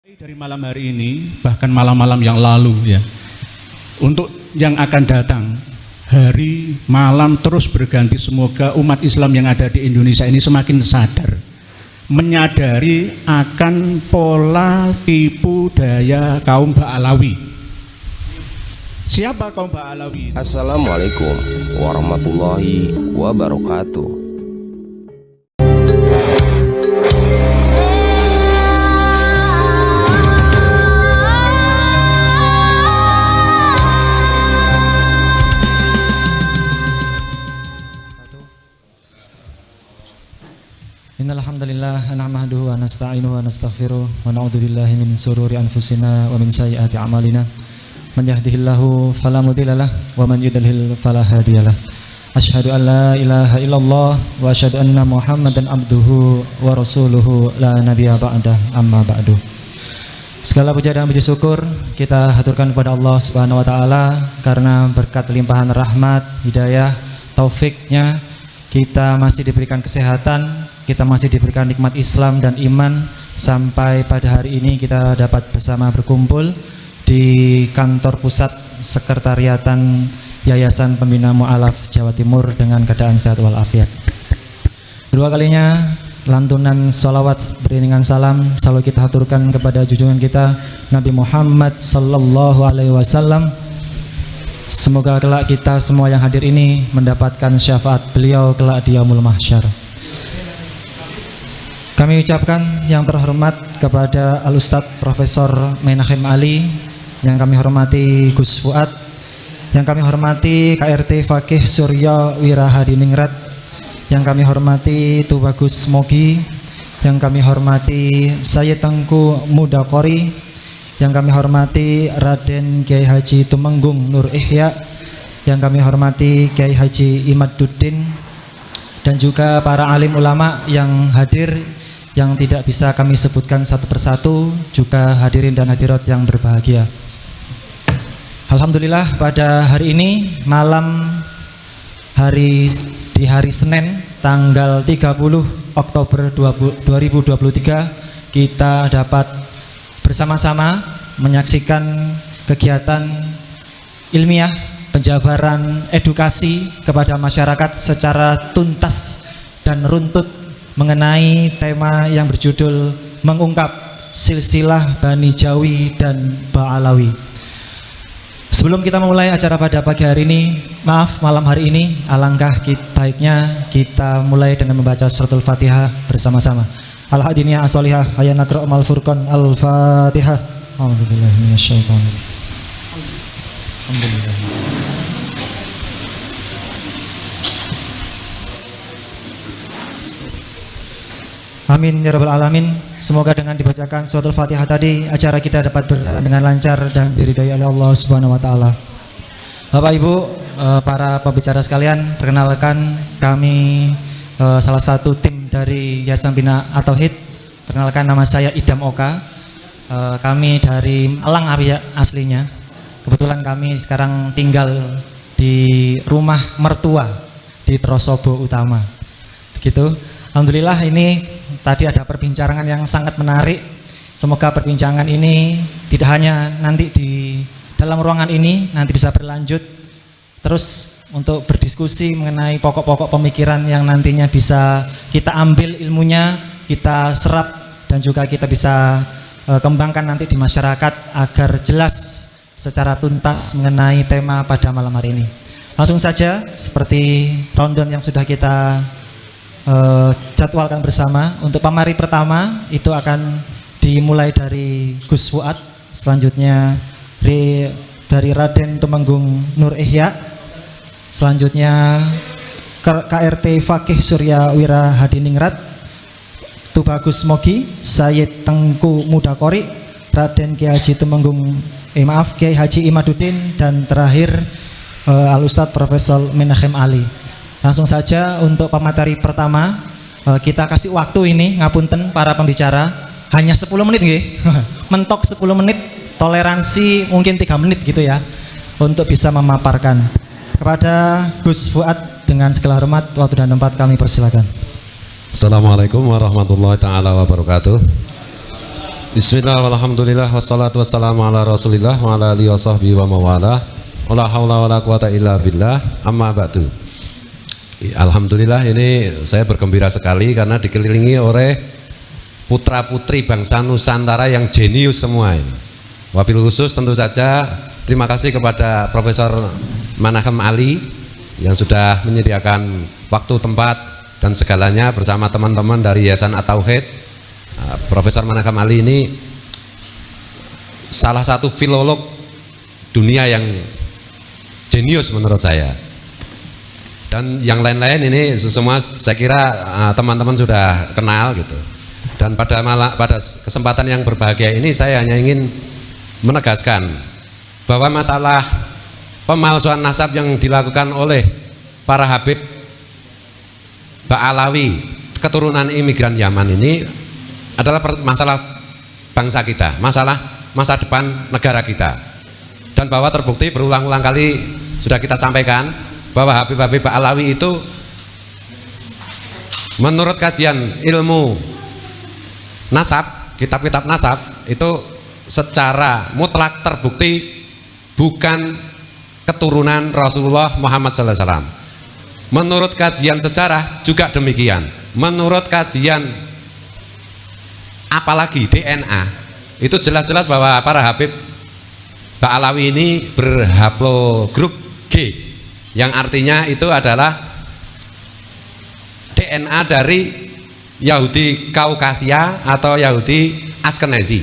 Dari malam hari ini, bahkan malam-malam yang lalu ya, untuk yang akan datang, hari malam terus berganti. Semoga umat Islam yang ada di Indonesia ini semakin sadar, menyadari akan pola tipu daya kaum Ba'alawi. Siapa kaum Ba'alawi? Assalamualaikum warahmatullahi wabarakatuh. Innal hamdalillah nahmaduhu wa nasta'inuhu wa nastaghfiruh wa na'udzu billahi min shururi anfusina wa min sayyiati a'malina. Man yahdihillahu fala mudhillalah wa man yudlil fala hadiyalah. Asyhadu an la ilaha illallah wa asyhadu anna Muhammadan abduhu wa rasuluhu la nabiyya ba'da amma ba'du. Segala puja dan puji syukur kita haturkan kepada Allah Subhanahu wa taala karena berkat limpahan rahmat, hidayah, taufiknya kita masih diberikan kesehatan, kita masih diberikan nikmat Islam dan iman, sampai pada hari ini kita dapat bersama berkumpul di kantor pusat sekretariatan Yayasan Pembina Mu'alaf Jawa Timur dengan keadaan sehat walafiat. Kedua kalinya lantunan sholawat beriringan salam selalu kita haturkan kepada junjungan kita Nabi Muhammad sallallahu alaihi wasallam. Semoga kelak kita semua yang hadir ini mendapatkan syafaat beliau kelak di yaumul mahsyar. Kami ucapkan yang terhormat kepada Al-Ustadz Profesor Menachem Ali, yang kami hormati Gus Fuad, yang kami hormati KRT Fakih Surya Wirahadiningrat, yang kami hormati Tubagus Mogi, yang kami hormati Sayyid Tengku Mudakori, yang kami hormati Raden Kiai Haji Tumenggung Nur Ihya, yang kami hormati Kiai Haji Imaduddin, dan juga para alim ulama yang hadir, yang tidak bisa kami sebutkan satu persatu, juga hadirin dan hadirat yang berbahagia. Alhamdulillah pada hari ini malam di hari Senin tanggal 30 Oktober 2023 kita dapat bersama-sama menyaksikan kegiatan ilmiah penjabaran edukasi kepada masyarakat secara tuntas dan runtut mengenai tema yang berjudul mengungkap silsilah Bani Jawi dan Ba'alawi. Sebelum kita memulai acara pada pagi hari ini, malam hari ini, alangkah baiknya kita mulai dengan membaca suratul Fatihah bersama-sama. Al-Hadiniyah as-solihah hayya naqra' mal furqan al-Fatihah. A'udzubillahi minasyaitonir rajim. Alhamdulillah. Amin ya rabbal alamin. Semoga dengan dibacakan suratul Fatihah tadi acara kita dapat berjalan dengan lancar dan diridhai oleh Allah Subhanahu wa taala. Bapak Ibu, para pembicara sekalian, perkenalkan kami salah satu tim dari Yayasan Pembina At-Tauhid. Perkenalkan, nama saya Idam Oka. Kami dari Malang aslinya. Kebetulan kami sekarang tinggal di rumah mertua di Trosobo Utama. Begitu. Alhamdulillah, ini tadi ada perbincangan yang sangat menarik. Semoga perbincangan ini tidak hanya nanti di dalam ruangan ini, nanti bisa berlanjut terus untuk berdiskusi mengenai pokok-pokok pemikiran yang nantinya bisa kita ambil ilmunya, kita serap, dan juga kita bisa kembangkan nanti di masyarakat agar jelas secara tuntas mengenai tema pada malam hari ini. Langsung saja, seperti rundown yang sudah kita jadwalkan bersama, untuk pamari pertama itu akan dimulai dari Gus Fuad, selanjutnya dari Raden Tumenggung Nur Ihya, selanjutnya KRT Fakih Surya Wirahadiningrat, Tubagus Mogi, Sayyid Tengku Mudakori, Raden Kiai Haji Kiai Haji Imaduddin, dan terakhir Al-Ustadz Profesor Menachem Ali. Langsung saja untuk pemateri pertama, kita kasih waktu ini, ngapunten para pembicara, hanya 10 menit nggih. Mentok 10 menit, toleransi mungkin 3 menit gitu ya, untuk bisa memaparkan. Kepada Gus Fuad dengan segala hormat, waktu dan tempat kami persilakan. Assalamualaikum warahmatullahi taala wabarakatuh. Bismillah, walhamdulillah, wassalatu wassalamu ala rasulillah wa ala alihi wa sahbihi wa mawalah. Wala hawla wala quwata illa billah, amma ba'du. Alhamdulillah, ini saya bergembira sekali karena dikelilingi oleh putra-putri bangsa Nusantara yang jenius semua ini. Wabil khusus tentu saja terima kasih kepada Profesor Manachem Ali yang sudah menyediakan waktu, tempat, dan segalanya bersama teman-teman dari Yayasan At-Tauhid. Profesor Manachem Ali ini salah satu filolog dunia yang jenius menurut saya, dan yang lain-lain ini semua saya kira teman-teman sudah kenal gitu. Dan pada kesempatan yang berbahagia ini saya hanya ingin menegaskan bahwa masalah pemalsuan nasab yang dilakukan oleh para Habib Ba'alawi keturunan imigran Yaman ini adalah masalah bangsa kita, masalah masa depan negara kita. Dan bahwa terbukti berulang-ulang kali sudah kita sampaikan bahwa Habib-Habib Ba'alawi itu menurut kajian ilmu nasab, kitab-kitab nasab itu secara mutlak terbukti bukan keturunan Rasulullah Muhammad SAW. Menurut kajian sejarah juga demikian. Menurut kajian apalagi DNA itu jelas-jelas bahwa para Habib Ba'alawi ini berhaplogrup G, yang artinya itu adalah DNA dari Yahudi Kaukasia atau Yahudi Askenazi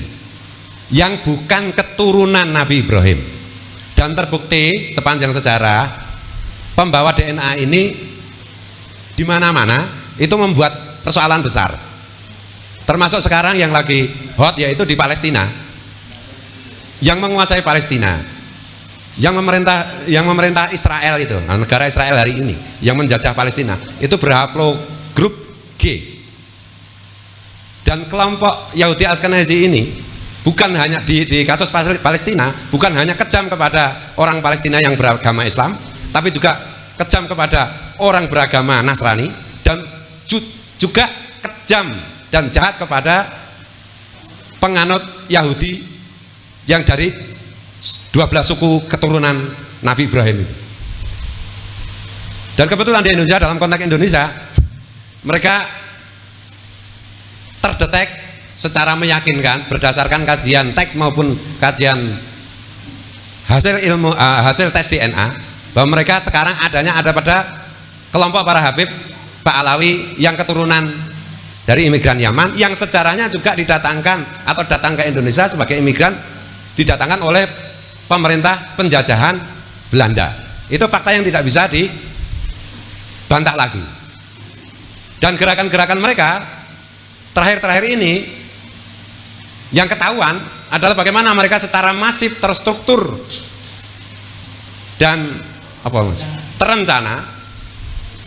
yang bukan keturunan Nabi Ibrahim. Dan terbukti sepanjang sejarah pembawa DNA ini di mana-mana itu membuat persoalan besar. Termasuk sekarang yang lagi hot yaitu di Palestina, yang menguasai Palestina, yang memerintah Israel itu, negara Israel hari ini yang menjajah Palestina itu berhaplogrup G. Dan kelompok Yahudi Askenazi ini bukan hanya di kasus Palestina, bukan hanya kejam kepada orang Palestina yang beragama Islam, tapi juga kejam kepada orang beragama Nasrani, dan juga kejam dan jahat kepada penganut Yahudi yang dari 12 suku keturunan Nabi Ibrahim itu. Dan kebetulan di Indonesia, dalam konteks Indonesia, mereka terdetek secara meyakinkan berdasarkan kajian teks maupun kajian hasil tes DNA bahwa mereka sekarang ada pada kelompok para Habib Ba'alawi yang keturunan dari imigran Yaman, yang sejarahnya juga didatangkan atau datang ke Indonesia sebagai imigran didatangkan oleh pemerintah penjajahan Belanda. Itu fakta yang tidak bisa dibantah lagi. Dan gerakan-gerakan mereka terakhir-terakhir ini yang ketahuan adalah bagaimana mereka secara masif, terstruktur dan terencana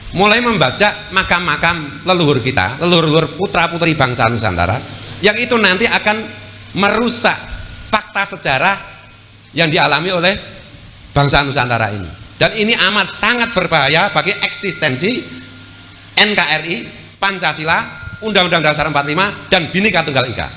mulai membajak makam-makam leluhur kita, leluhur putra-putri bangsa Nusantara, yang itu nanti akan merusak fakta sejarah yang dialami oleh bangsa Nusantara ini. Dan ini amat sangat berbahaya bagi eksistensi NKRI, Pancasila, Undang-Undang Dasar 45, dan Bhinneka Tunggal Ika.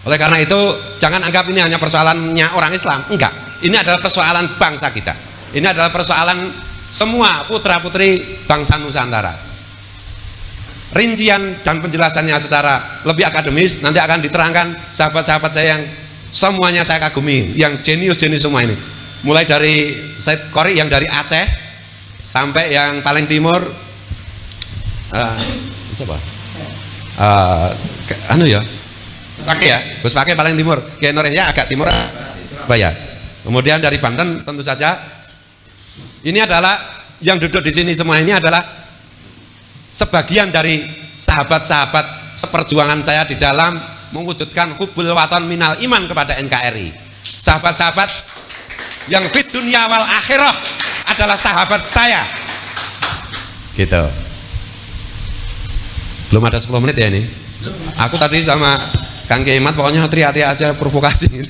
Oleh karena itu, jangan anggap ini hanya persoalannya orang Islam. Enggak, ini adalah persoalan bangsa kita. Ini adalah persoalan semua putra-putri bangsa Nusantara. Rincian dan penjelasannya secara lebih akademis nanti akan diterangkan sahabat-sahabat saya yang semuanya saya kagumi, yang jenius-jenius semua ini. Mulai dari Said Qori yang dari Aceh sampai yang paling timur siapa? Pakai ya, Gus Pakai paling timur, Kiai Nurnya agak timur apa ya. Kemudian dari Banten tentu saja. Ini adalah yang duduk di sini semua ini adalah sebagian dari sahabat-sahabat seperjuangan saya di dalam mewujudkan hubbul waton minal iman kepada NKRI. Sahabat-sahabat yang fit dunia wal akhirah adalah sahabat saya. Gitu. Belum ada 10 menit ya ini. Aku tadi sama Kang Kiai Imat pokoknya teriak-teriak aja, provokasi.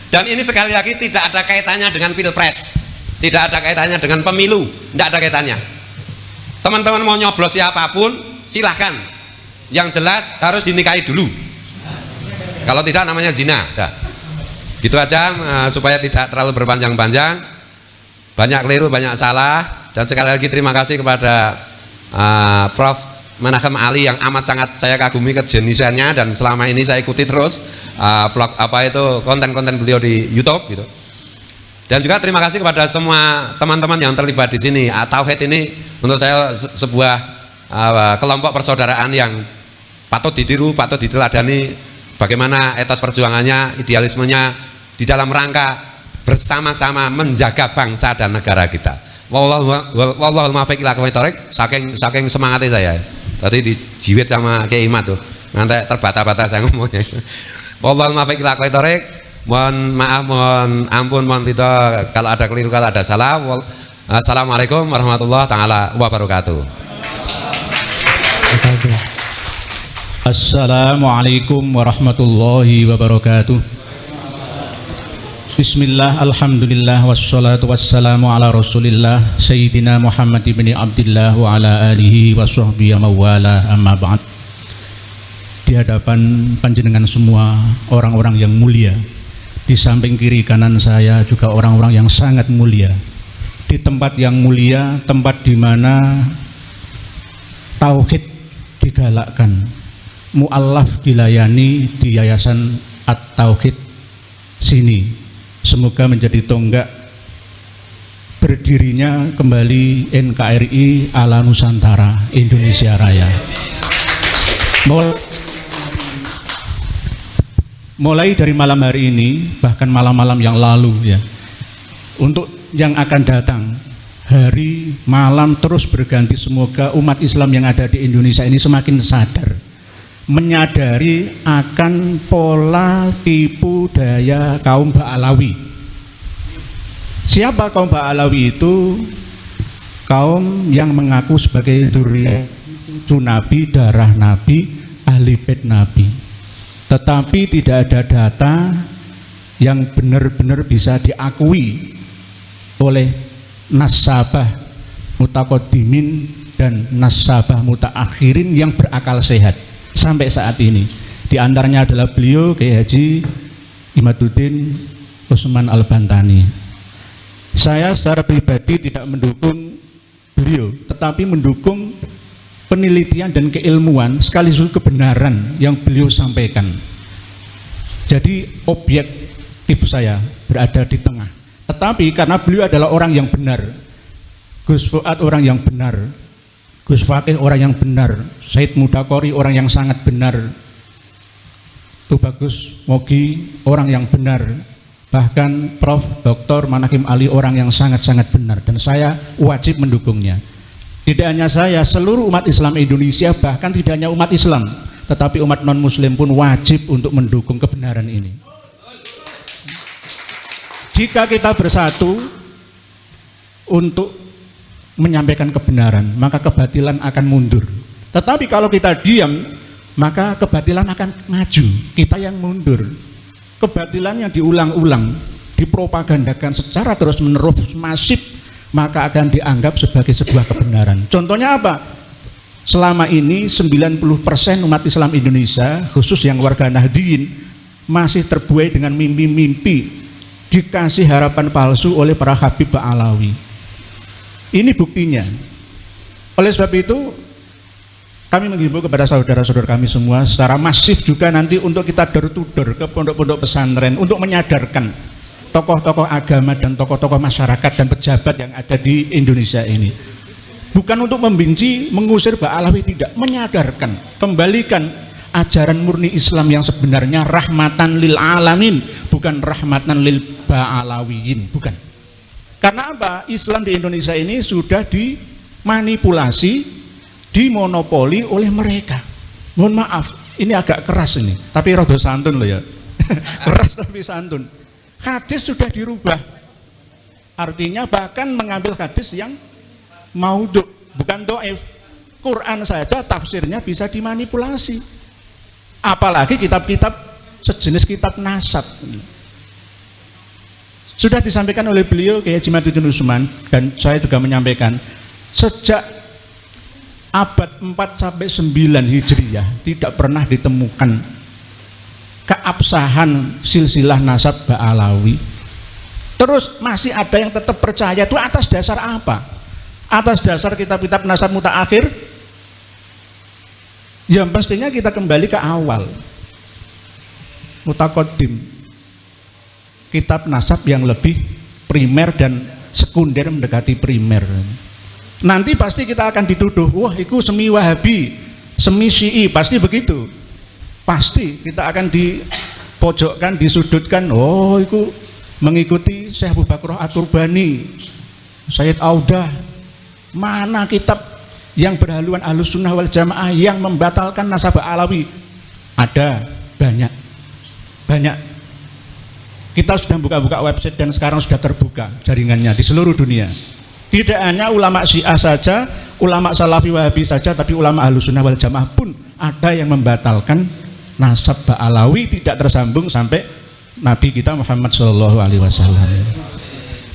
Dan ini sekali lagi tidak ada kaitannya dengan pilpres. Tidak ada kaitannya dengan pemilu, tidak ada kaitannya. Teman-teman mau nyoblos siapapun silahkan, yang jelas harus dinikahi dulu. Kalau tidak namanya zina. Dah. Gitu aja supaya tidak terlalu berpanjang-panjang. Banyak keliru, banyak salah. Dan sekali lagi terima kasih kepada Prof. Manakhem Ali yang amat sangat saya kagumi kejeniusannya, dan selama ini saya ikuti terus vlog konten-konten beliau di YouTube gitu. Dan juga terima kasih kepada semua teman-teman yang terlibat di sini. Tauhid ini menurut saya sebuah kelompok persaudaraan yang patut ditiru, patut diteladani. Bagaimana etos perjuangannya, idealismenya di dalam rangka bersama-sama menjaga bangsa dan negara kita. Wallahul muwaffiq ila aqwamit thoriq. Saking semangatnya saya. Tadi dijiwit sama Kiai Imad tuh. Nanti terbata-bata saya ngomongnya. Wallahul muwaffiq ila aqwamit thoriq. Mohon maaf, mohon ampun, mohon pita kalau ada keliru, kalau ada salah. Assalamualaikum warahmatullahi taala wabarakatuh. Assalamualaikum warahmatullahi wabarakatuh. Bismillah, alhamdulillah, wassalatu wassalamu ala rasulillah Sayyidina Muhammad ibn Abdillah wa ala alihi wa sahbihi mawala, amma ba'd. Di hadapan panjenengan semua orang-orang yang mulia, di samping kiri kanan saya juga orang-orang yang sangat mulia. Di tempat yang mulia, tempat di mana tauhid digalakkan, mu'allaf dilayani di Yayasan At-Tauhid sini. Semoga menjadi tonggak berdirinya kembali NKRI ala Nusantara Indonesia Raya. Mulai dari malam hari ini, bahkan malam-malam yang lalu ya, untuk yang akan datang, hari malam terus berganti. Semoga umat Islam yang ada di Indonesia ini semakin sadar, menyadari akan pola tipu daya kaum Ba'alawi. Siapa kaum Ba'alawi itu? Kaum yang mengaku sebagai zuriat Nabi, darah Nabi, ahli bait Nabi, tetapi tidak ada data yang benar-benar bisa diakui oleh nasabah mutaqaddimin dan nasabah mutaakhirin yang berakal sehat sampai saat ini. Di antaranya adalah beliau Kiai Haji Imaduddin Utsman Al-Bantani. Saya secara pribadi tidak mendukung beliau, tetapi mendukung penelitian dan keilmuan sekaligus kebenaran yang beliau sampaikan. Jadi objektif saya berada di tengah. Tetapi karena beliau adalah orang yang benar, Gus Fuad orang yang benar, Gus Fakih orang yang benar, Said Mudakori orang yang sangat benar, Tubagus Mogi orang yang benar, bahkan Prof. Dr. Manakhem Ali orang yang sangat-sangat benar, dan saya wajib mendukungnya. Tidak hanya saya, seluruh umat Islam Indonesia, bahkan tidak hanya umat Islam, tetapi umat non-Muslim pun wajib untuk mendukung kebenaran ini. Jika kita bersatu untuk menyampaikan kebenaran, maka kebatilan akan mundur. Tetapi kalau kita diam, maka kebatilan akan maju, kita yang mundur. Kebatilan yang diulang-ulang, dipropagandakan secara terus-menerus masif, maka akan dianggap sebagai sebuah kebenaran. Contohnya apa? Selama ini 90% umat Islam Indonesia, khusus yang warga Nahdliyin, masih terbuai dengan mimpi-mimpi, dikasih harapan palsu oleh para Habib Ba'alawi. Ini buktinya. Oleh sebab itu, kami menghimbau kepada saudara-saudara kami semua secara masif juga nanti untuk kita door-to-door ke pondok-pondok pesantren untuk menyadarkan tokoh-tokoh agama dan tokoh-tokoh masyarakat dan pejabat yang ada di Indonesia ini. Bukan untuk membenci, mengusir Ba'alawi, tidak, menyadarkan, kembalikan ajaran murni Islam yang sebenarnya, rahmatan lil alamin, bukan rahmatan lil Ba'alawiyin, bukan. Karena apa? Islam di Indonesia ini sudah dimanipulasi, dimonopoli oleh mereka. Mohon maaf, ini agak keras ini, tapi rada santun loh ya. Keras tapi santun. Hadis sudah dirubah, artinya bahkan mengambil hadis yang maudhu, bukan do'if. Quran saja tafsirnya bisa dimanipulasi, apalagi kitab-kitab sejenis kitab nasab. Sudah disampaikan oleh beliau Kiai Haji Imaduddin Utsman, dan saya juga menyampaikan, sejak abad 4 sampai 9 Hijriyah tidak pernah ditemukan keabsahan silsilah nasab Ba'alawi. Terus masih ada yang tetap percaya, itu atas dasar apa? Atas dasar kitab-kitab nasab mutaakhir? Ya pastinya kita kembali ke awal. Mutaqaddim, kitab nasab yang lebih primer dan sekunder mendekati primer. Nanti pasti kita akan dituduh, wah itu semi Wahabi, semi Syi'i, pasti begitu. Pasti kita akan dipojokkan, disudutkan, oh itu mengikuti Syekh Abu Bakr At-Turbani, Sayyid Audah. Mana kitab yang berhaluan Ahlus Sunnah wal Jamaah yang membatalkan nasab Alawi? Ada, banyak. Kita sudah buka-buka website dan sekarang sudah terbuka jaringannya di seluruh dunia. Tidak hanya ulama Syiah saja, ulama Salafi Wahabi saja, tapi ulama Ahlus Sunnah wal Jamaah pun ada yang membatalkan nasab Ba'alawi tidak tersambung sampai Nabi kita Muhammad SAW.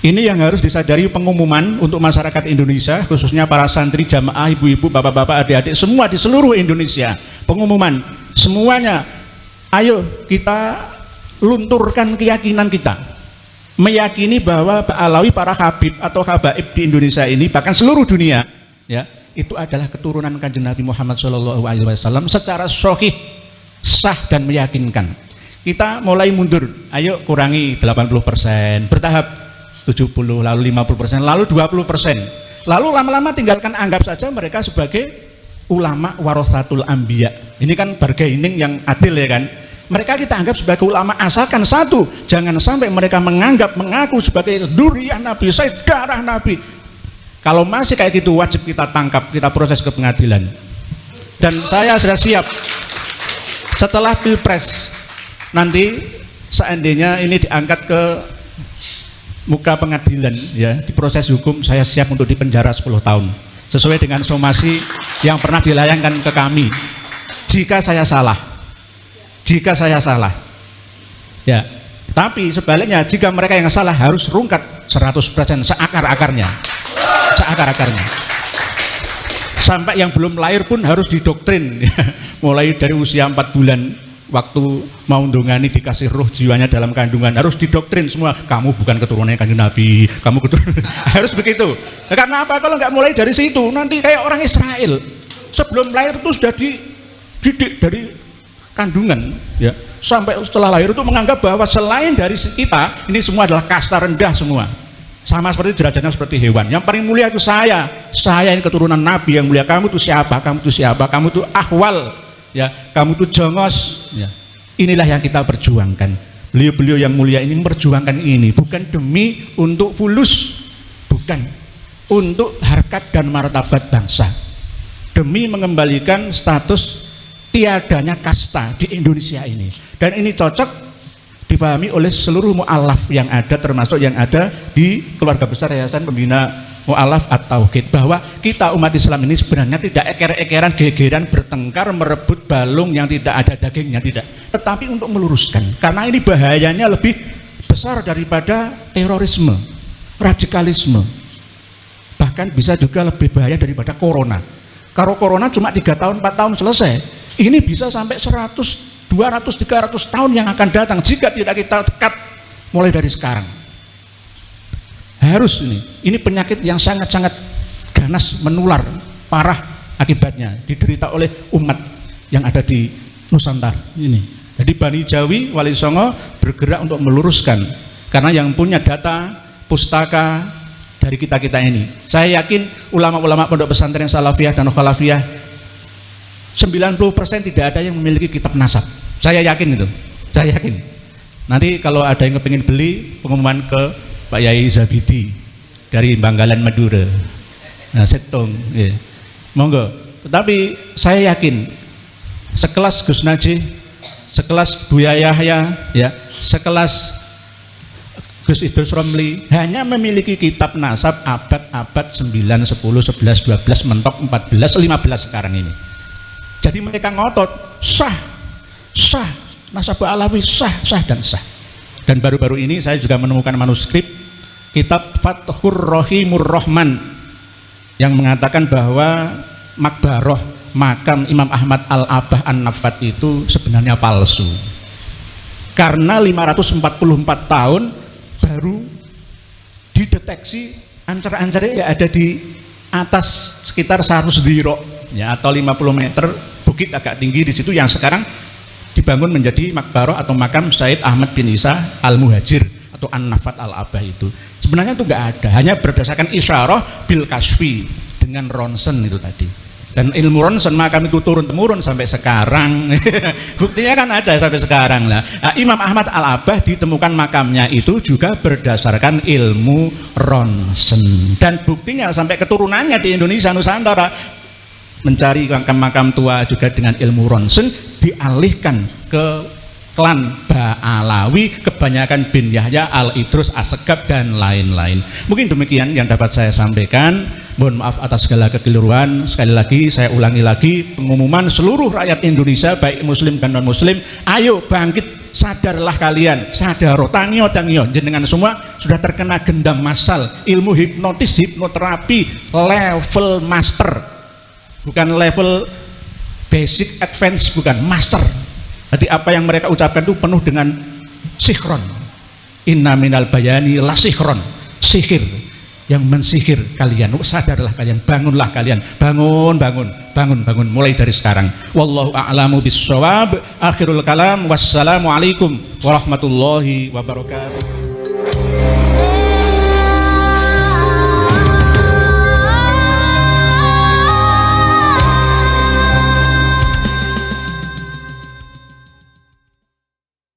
Ini yang harus disadari, pengumuman untuk masyarakat Indonesia, khususnya para santri, jamaah, ibu-ibu, bapak-bapak, adik-adik, semua di seluruh Indonesia. Pengumuman semuanya, ayo kita lunturkan keyakinan kita, meyakini bahwa Ba'alawi, para habib atau habaib di Indonesia ini, bahkan seluruh dunia, ya, itu adalah keturunan Kanjeng Nabi Muhammad SAW secara sahih, sah dan meyakinkan. Kita mulai mundur, ayo kurangi 80%, bertahap 70, lalu 50%, lalu 20%, lalu lama-lama tinggalkan, anggap saja mereka sebagai ulama warathatul anbiya. Ini kan bargaining yang adil ya kan. Mereka kita anggap sebagai ulama, asalkan satu, jangan sampai mereka mengaku sebagai dzurriyyah Nabi, darah Nabi. Kalau masih kayak gitu, wajib kita tangkap, kita proses ke pengadilan. Dan saya sudah siap setelah Pilpres nanti, seandainya ini diangkat ke muka pengadilan, ya, di proses hukum, saya siap untuk dipenjara 10 tahun sesuai dengan somasi yang pernah dilayangkan ke kami. Jika saya salah, ya, tapi sebaliknya jika mereka yang salah harus rungkat 100% seakar-akarnya, sampai yang belum lahir pun harus didoktrin, mulai dari usia 4 bulan waktu mau ndongani dikasih ruh jiwanya dalam kandungan, harus didoktrin semua, kamu bukan keturunannya Kanjeng Nabi, kamu keturunan harus begitu. Karena apa? Kalau nggak mulai dari situ, nanti kayak orang Israel, sebelum lahir itu sudah dididik dari kandungan, ya, sampai setelah lahir itu menganggap bahwa selain dari kita, ini semua adalah kasta rendah semua, sama seperti derajatnya seperti hewan. Yang paling mulia itu saya ini keturunan Nabi yang mulia. Kamu itu siapa? Kamu itu ahwal, ya, kamu itu jongos, ya. Inilah yang kita perjuangkan. Beliau-beliau yang mulia ini memperjuangkan ini, bukan demi untuk fulus, bukan untuk harkat dan martabat bangsa, demi mengembalikan status tiadanya kasta di Indonesia ini. Dan ini cocok difahami oleh seluruh mu'alaf yang ada, termasuk yang ada di keluarga besar Yayasan Pembina Mu'alaf At-Tauhid, bahwa kita umat Islam ini sebenarnya tidak eker-ekeran, gegeran, bertengkar, merebut balung yang tidak ada dagingnya, tidak, tetapi untuk meluruskan, karena ini bahayanya lebih besar daripada terorisme, radikalisme, bahkan bisa juga lebih bahaya daripada corona. Kalau corona cuma 3 tahun 4 tahun selesai, ini bisa sampai 100, 200, 300 tahun yang akan datang jika tidak kita tekat mulai dari sekarang. Harus ini penyakit yang sangat-sangat ganas, menular, parah akibatnya, diderita oleh umat yang ada di Nusantara ini. Jadi Bani Jawi, Wali Songo bergerak untuk meluruskan, karena yang punya data pustaka dari kita-kita ini. Saya yakin ulama-ulama pondok pesantren Salafiyah dan Khalafiyah 90% tidak ada yang memiliki kitab nasab. Saya yakin itu, saya yakin. Nanti kalau ada yang kepingin beli, pengumuman ke Pak Yai Zabidi dari Bangkalan Madura, nah, Setong, ya, monggo. Tetapi saya yakin sekelas Gus Najih, sekelas Buya Yahya, ya, sekelas Gus Idrus Romli hanya memiliki kitab nasab abad 9, 10, 11, 12, mentok 14, 15 sekarang ini. Jadi mereka ngotot sah, nasab Alawi sah dan sah. Dan baru-baru ini saya juga menemukan manuskrip kitab Fathur Rahimur Rahman yang mengatakan bahwa makbaroh makam Imam Ahmad Al-Abah An-Nafat itu sebenarnya palsu. karena 544 tahun baru dideteksi ancar-ancarnya ya ada di atas sekitar 100 dhiro ya, atau 50 meter bukit agak tinggi di situ yang sekarang dibangun menjadi makbaroh atau makam Said Ahmad bin Isa Al-Muhajir atau An-Nafat Al-Abah. Itu sebenarnya itu nggak ada, hanya berdasarkan isyarah bil kasfi dengan ronsen itu tadi. Dan ilmu ronsen makam itu turun-temurun sampai sekarang. Buktinya kan ada sampai sekarang lah. Nah, Imam Ahmad Al-Abah ditemukan makamnya itu juga berdasarkan ilmu ronsen. Dan buktinya sampai keturunannya di Indonesia Nusantara mencari makam-makam tua juga dengan ilmu ronsen, dialihkan ke klan Ba'alawi, kebanyakan bin Yahya, Al-Idrus, As-Segaf dan lain-lain. Mungkin demikian yang dapat saya sampaikan. Mohon maaf atas segala kekeliruan. Sekali lagi saya ulangi lagi pengumuman seluruh rakyat Indonesia baik muslim dan non muslim, ayo bangkit, sadarlah kalian, sadaro tangyo jenengan semua sudah terkena gendam massal ilmu hipnotis, hipnoterapi level master, bukan level basic advance, bukan master. Jadi apa yang mereka ucapkan itu penuh dengan sihron. Inna minal bayani la sihron, sihir yang mensihir kalian. Sadarlah kalian, bangunlah kalian, bangun mulai dari sekarang. Wallahu a'lamu bis-shawab. Akhirul kalam, wassalamualaikum warahmatullahi wabarakatuh.